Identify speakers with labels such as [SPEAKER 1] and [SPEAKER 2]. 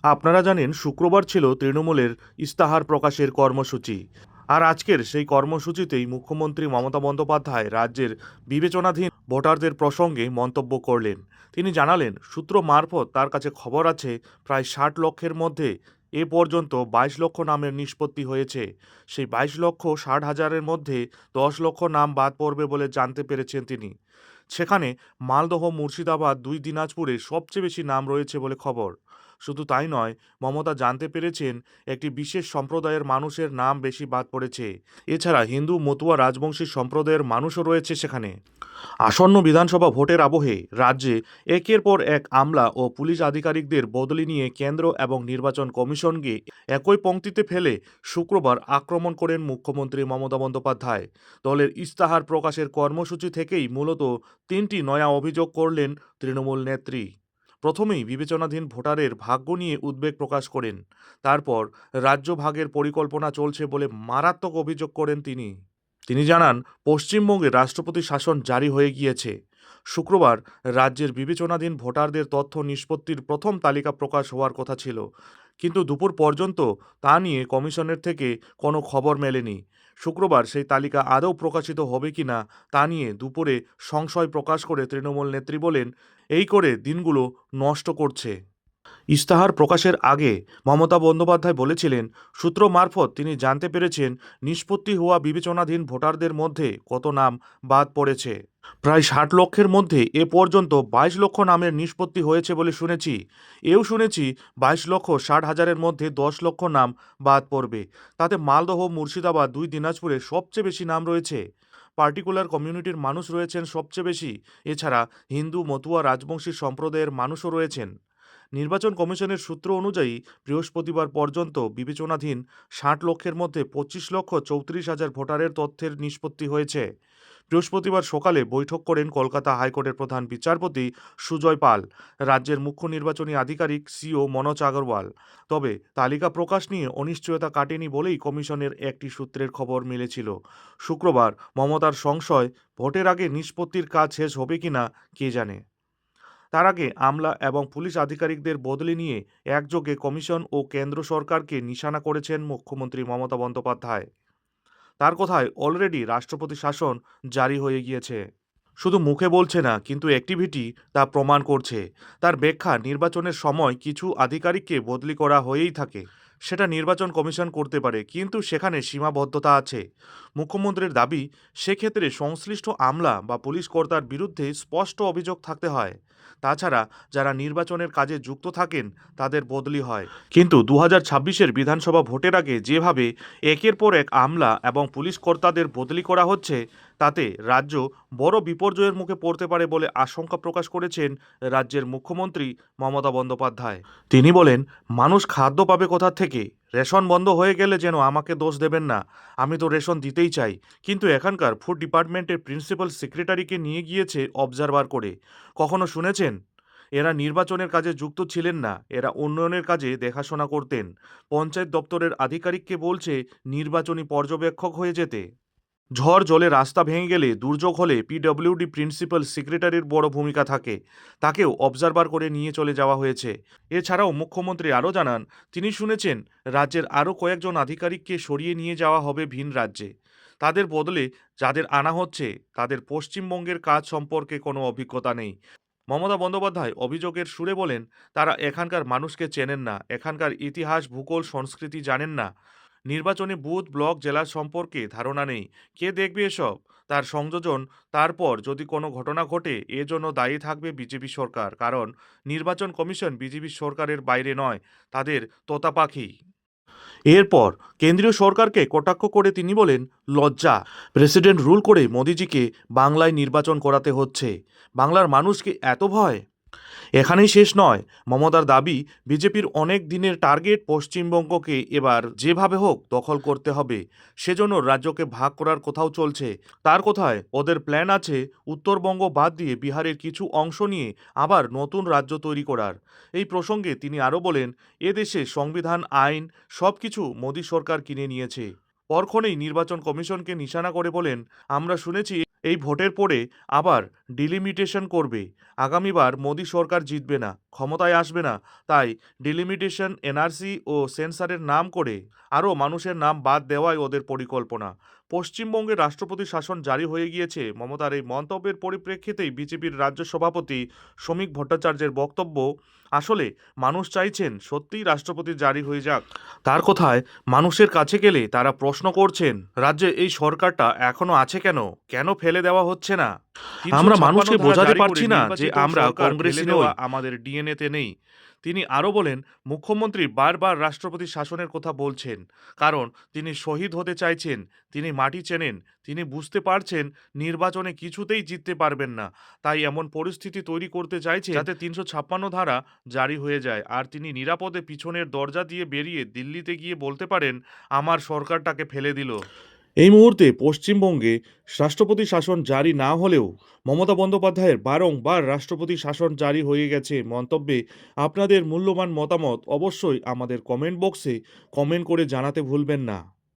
[SPEAKER 1] আপনারা জানেন শুক্রবার ছিল তৃণমূলের ইস্তাহার প্রকাশের কর্মসূচি। আর আজকের সেই কর্মসূচিতেই মুখ্যমন্ত্রী মমতা বন্দ্যোপাধ্যায় রাজ্যের বিবেচনাধীন ভোটারদের প্রসঙ্গে মন্তব্য করলেন। তিনি জানালেন, সূত্র মারফত তার কাছে খবর আছে প্রায় 60 লক্ষের মধ্যে এ পর্যন্ত 22 লক্ষ নামের নিষ্পত্তি হয়েছে। সেই 22,60,000-এর মধ্যে 10 লক্ষ নাম বাদ পড়বে বলে জানতে পেরেছেন তিনি। সেখানে মালদহ, মুর্শিদাবাদ, দুই দিনাজপুরে সবচেয়ে বেশি নাম রয়েছে বলে খবর। শুধু তাই নয়, মমতা জানতে পেরেছেন একটি বিশেষ সম্প্রদায়ের মানুষের নাম বেশি বাদ পড়েছে। এছাড়া হিন্দু, মতুয়া, রাজবংশী সম্প্রদায়ের মানুষও রয়েছে সেখানে। আসন্ন বিধানসভা ভোটের আবহে রাজ্যে একের পর এক আমলা ও পুলিশ আধিকারিকদের বদলি নিয়ে কেন্দ্র এবং নির্বাচন কমিশনকে একই পংক্তিতে ফেলে শুক্রবার আক্রমণ করেন মুখ্যমন্ত্রী মমতা বন্দ্যোপাধ্যায়। দলের ইস্তাহার প্রকাশের কর্মসূচি থেকেই মূলত তিনটি নয়া অভিযোগ করলেন তৃণমূল নেত্রী। প্রথমেই বিবেচনাধীন ভোটারের ভাগ্য নিয়ে উদ্বেগ প্রকাশ করেন। তারপর রাজ্য ভাগের পরিকল্পনা চলছে বলে মারাত্মক অভিযোগ করেন তিনি। তিনি জানান, পশ্চিমবঙ্গে রাষ্ট্রপতি শাসন জারি হয়ে গিয়েছে। শুক্রবার রাজ্যের বিবেচনাধীন ভোটারদের তথ্য নিষ্পত্তির প্রথম তালিকা প্রকাশ হওয়ার কথা ছিল, কিন্তু দুপুর পর্যন্ত তা নিয়ে কমিশনের থেকে কোনো খবর মেলেনি। শুক্রবার সেই তালিকা আদৌ প্রকাশিত হবে কিনা তা নিয়ে দুপুরে সংশয় প্রকাশ করে তৃণমূল নেত্রী বলেন, এই করে দিনগুলো নষ্ট করছে। ইস্তাহার প্রকাশের আগে মমতা বন্দ্যোপাধ্যায় বলেছিলেন, সূত্র মারফত তিনি জানতে পেরেছেন নিষ্পত্তি হওয়া বিবেচনাধীন ভোটারদের মধ্যে কত নাম বাদ পড়েছে। প্রায় 60 লক্ষের মধ্যে এ পর্যন্ত 22 লক্ষ নামের নিষ্পত্তি হয়েছে বলে শুনেছি। এও শুনেছি 22,60,000-এর মধ্যে 10 লক্ষ নাম বাদ পড়বে। তাতে মালদহ, মুর্শিদাবাদ, দুই দিনাজপুরে সবচেয়ে বেশি নাম রয়েছে। পার্টিকুলার কমিউনিটির মানুষ রয়েছেন সবচেয়ে বেশি। এছাড়া হিন্দু, মতুয়া, রাজবংশী সম্প্রদায়ের মানুষও রয়েছেন। নির্বাচন কমিশনের সূত্র অনুযায়ী বৃহস্পতিবার পর্যন্ত বিবেচনাধীন 60 লক্ষের মধ্যে 25,34,000 ভোটারের তথ্যের নিষ্পত্তি হয়েছে। বৃহস্পতিবার সকালে বৈঠক করেন কলকাতা হাইকোর্টের প্রধান বিচারপতি সুজয় পাল, রাজ্যের মুখ্য নির্বাচনী আধিকারিক সিও মনোজ আগরওয়াল। তবে তালিকা প্রকাশ নিয়ে অনিশ্চয়তা কাটেনি বলেই কমিশনের একটি সূত্রের খবর মিলেছিল। শুক্রবার মমতার সংশয়, ভোটের আগে নিষ্পত্তির কাজ শেষ হবে কিনা কে জানে। তার আগে আমলা এবং পুলিশ আধিকারিকদের বদলি নিয়ে একযোগে কমিশন ও কেন্দ্র সরকারকে নিশানা করেছেন মুখ্যমন্ত্রী মমতা বন্দ্যোপাধ্যায়। তার কথায় অলরেডি রাষ্ট্রপতি শাসন জারি হয়ে গিয়েছে। শুধু মুখে বলছে না, কিন্তু অ্যাক্টিভিটি তা প্রমাণ করছে। তার ব্যাখ্যা, নির্বাচনের সময় কিছু আধিকারিককে বদলি করা হয়েই থাকে। সেটা নির্বাচন কমিশন করতে পারে, কিন্তু সেখানে সীমাবদ্ধতা আছে। মুখ্যমন্ত্রীর দাবি, সেক্ষেত্রে সংশ্লিষ্ট আমলা বা পুলিশ কর্তার বিরুদ্ধে স্পষ্ট অভিযোগ থাকতে হয়। তাছাড়া যারা নির্বাচনের কাজে যুক্ত থাকেন তাদের বদলি হয়। কিন্তু 2026-এর বিধানসভা ভোটের আগে যেভাবে একের পর এক আমলা এবং পুলিশ কর্তাদের বদলি করা হচ্ছে, তাতে রাজ্য বড় বিপর্যয়ের মুখে পড়তে পারে বলে আশঙ্কা প্রকাশ করেছেন রাজ্যের মুখ্যমন্ত্রী মমতা বন্দ্যোপাধ্যায়। তিনি বলেন, মানুষ খাদ্য পাবে কোথা থেকে? রেশন বন্ধ হয়ে গেলে যেন আমাকে দোষ দেবেন না। আমি তো রেশন দিতেই চাই, কিন্তু এখানকার ফুড ডিপার্টমেন্টের প্রিন্সিপাল সেক্রেটারিকে নিয়ে গিয়েছে অবজারভার করে। কখনো শুনেছেন? এরা নির্বাচনের কাজে যুক্ত ছিলেন না, এরা উন্নয়নের কাজে দেখাশোনা করতেন। পঞ্চায়েত দপ্তরের আধিকারিককে বলছে নির্বাচনী পর্যবেক্ষক হয়ে যেতে। ঝড় জলে রাস্তা ভেঙে গেলে, দুর্যোগ হলে পিডব্লিউডি প্রিন্সিপাল সেক্রেটারির বড় ভূমিকা থাকে। তাকেও অবজারভার করে নিয়ে চলে যাওয়া হয়েছে। এছাড়াও মুখ্যমন্ত্রী আরও জানান, তিনি শুনেছেন রাজ্যের আরও কয়েকজন আধিকারিককে সরিয়ে নিয়ে যাওয়া হবে ভিন রাজ্যে। তাদের বদলে যাদের আনা হচ্ছে তাদের পশ্চিমবঙ্গের কাজ সম্পর্কে কোনো অভিজ্ঞতা নেই। মমতা বন্দ্যোপাধ্যায় অভিযোগের সুরে বলেন, তারা এখানকার মানুষকে চেনেন না, এখানকার ইতিহাস, ভূগোল, সংস্কৃতি জানেন না। নির্বাচনী বুথ, ব্লক, জেলা সম্পর্কে ধারণা নেই। কে দেখবে এসব? তার সংযোজন, তারপর যদি কোনো ঘটনা ঘটে, এজন্য দায়ী থাকবে বিজেপি সরকার। কারণ নির্বাচন কমিশন বিজেপি সরকারের বাইরে নয়, তাদের তোতাপাখি। এরপর কেন্দ্রীয় সরকারকে কটাক্ষ করে তিনি বলেন, লজ্জা! প্রেসিডেন্ট রুল করে মোদিজিকে বাংলায় নির্বাচন করাতে হচ্ছে। বাংলার মানুষকে এত ভয়? এখানেই শেষ নয়। মমতার দাবি, বিজেপির অনেক দিনের টার্গেট পশ্চিমবঙ্গকে এবার যেভাবে হোক দখল করতে হবে। সেজন্য রাজ্যকে ভাগ করার কোথাও চলছে। তার কথায় ওদের প্ল্যান আছে উত্তরবঙ্গ বাদ দিয়ে বিহারের কিছু অংশ নিয়ে আবার নতুন রাজ্য তৈরি করার। এই প্রসঙ্গে তিনি আরও বলেন, এদেশে সংবিধান, আইন সব কিছু মোদী সরকার কিনে নিয়েছে। পরক্ষণেই নির্বাচন কমিশনকে নিশানা করে বলেন, আমরা শুনেছি এই ভোটের পরে আবার ডিলিমিটেশন করবে। আগামীবার মোদী সরকার জিতবে না, ক্ষমতায় আসবে না। তাই ডিলিমিটেশন, এনআরসি ও সেন্সারের নাম করে আরও মানুষের নাম বাদ দেওয়াই ওদের পরিকল্পনা। পশ্চিমবঙ্গে রাষ্ট্রপতি শাসন জারি হয়ে গিয়েছে। মমতার এই মন্তব্যের পরিপ্রেক্ষিতেই বিজেপির রাজ্য সভাপতি শ্রমিক ভট্টাচার্যের বক্তব্য, আসলে মানুষ চাইছেন সত্যিই রাষ্ট্রপতি জারি হয়ে যাক। তার কথায় মানুষের কাছে গেলে তারা প্রশ্ন করছেন, রাজ্যে এই সরকারটা এখনো আছে কেন, কেন ফেলে দেওয়া হচ্ছে না? আমরা মানুষকে বোঝাতে পারছি না যে আমরা কংগ্রেসী নই, আমাদের ডিএনএতে নেই। তিনি আরও বলেন, মুখ্যমন্ত্রী বারবার রাষ্ট্রপতি শাসনের কথা বলছেন, কারণ তিনি শহীদ হতে চাইছেন, তিনি মাটি চেনেন, তিনি বুঝতে পারছেন নির্বাচনে কিছুতেই জিততে পারবেন না। তাই এমন পরিস্থিতি তৈরি করতে চাইছেন যাতে ৩৫৬ ধারা জারি হয়ে যায়, আর তিনি নিরাপদে পিছনের দরজা দিয়ে বেরিয়ে দিল্লিতে গিয়ে বলতে পারেন, আমার সরকারটাকে ফেলে দিল। এই মুহূর্তে পশ্চিমবঙ্গে রাষ্ট্রপতি শাসন জারি না হলেও মমতা বন্দ্যোপাধ্যায়ের বারংবার রাষ্ট্রপতি শাসন জারি হয়ে গেছে মন্তব্যে আপনাদের মূল্যবান মতামত অবশ্যই আমাদের কমেন্ট বক্সে কমেন্ট করে জানাতে ভুলবেন না।